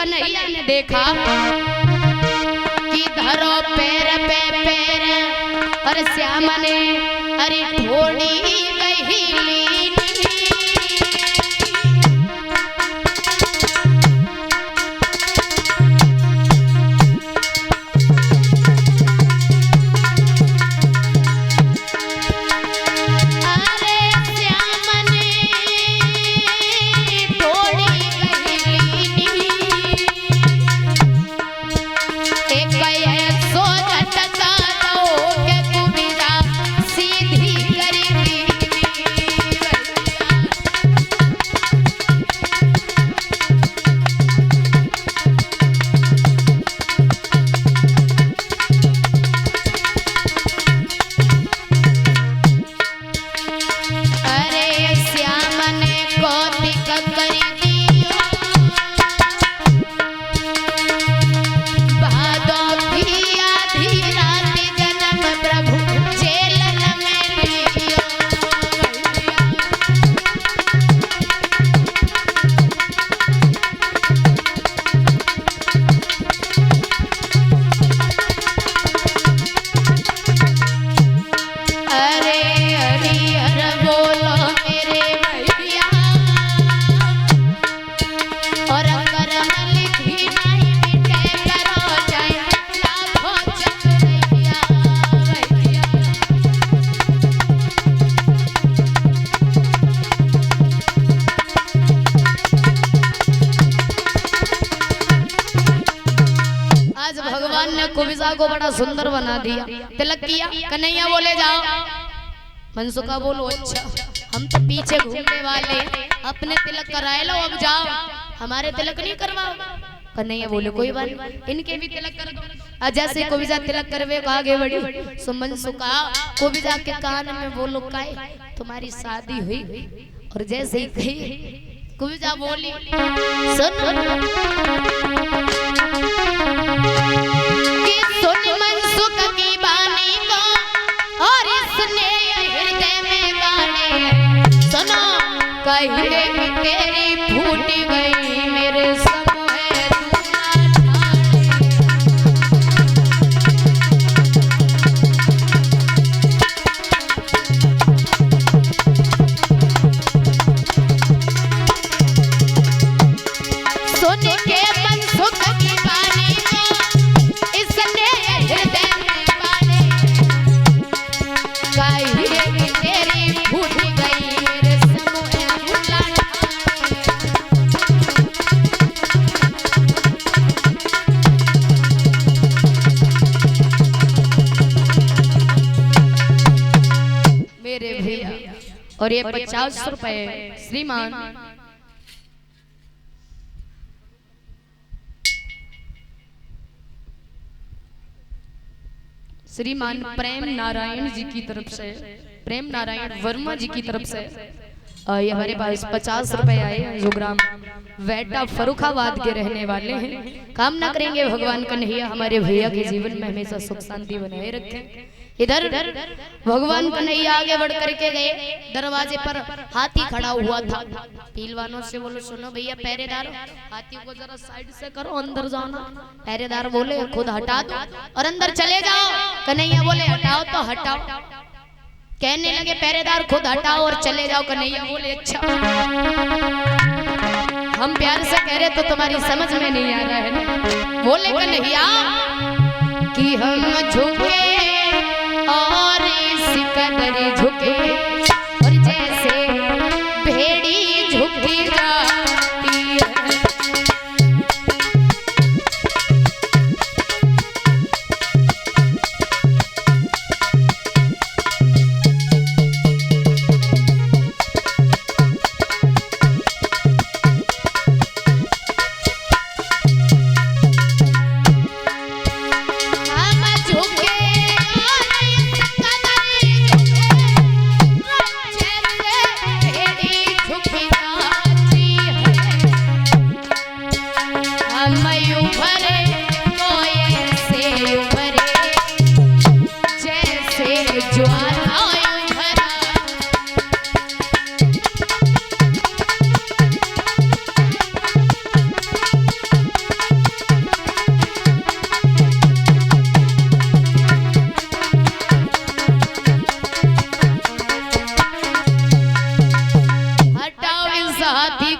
कन्हैया ने देखा कि धरो पैर पे पैर, और श्याम ने अरे थोड़ी गहीली कुबिजा को बड़ा सुंदर बना दिया, तिलक किया। कन्हैया बोले जाओ। मनसुखा बोलो अच्छा, हम तो पीछे घूमने वाले, अपने तिलक कराए लो, अब जाओ, हमारे तिलक नहीं करवाओ। कन्हैया बोले कोई बात नहीं, इनके भी तिलक कर दो। जैसे कुबिजा तिलक करवे आगे बढ़ी, सो मनसुखा कुबिजा के कान में बोलो काहे तुम्हारी शादी हुई, और जैसे ही कही कुबिजा बोली सुन मनसुख की बानी को, और इसने हृदय में गाने सुनो, कहे कि तेरी फूट गई मेरे समय सुन के मनसुख की बानी को, इसने हृदय में गाने कहे कि तेरी फूट गई मेरे समय बुलाना। मेरे भैया, और ये 50 रुपए श्रीमान श्रीमान प्रेम नारायण जी की तरफ से, प्रेम नारायण वर्मा जी की तरफ से ये हमारे पास 50 रुपए आए, जो ग्राम वेटा फरुखाबाद के रहने वाले हैं। कामना करेंगे भगवान कन्हैया हमारे भैया के जीवन में हमेशा सुख शांति बनाए रखें। इधर भगवान कन्हैया आगे बढ़ करके गए, दरवाजे पर हाथी खड़ा हुआ था। पीलवानों से बोलो सुनो भैया पहरेदार, हाथी को जरा साइड से करो, अंदर जाना। पहरेदार बोले खुद हटा दो और अंदर चले जाओ। कन्हैया बोले हटाओ तो हटाओ। कहने लगे पहरेदार खुद हटाओ और चले जाओ। कन्हैया बोले अच्छा, हम प्यार से कह रहे तो तुम्हारी समझ में नहीं आ रहा है ना। बोले कन्हैया कि हम झुके और इस कदर झुके, और जैसे भेड़ी झुकी जाती है। साथी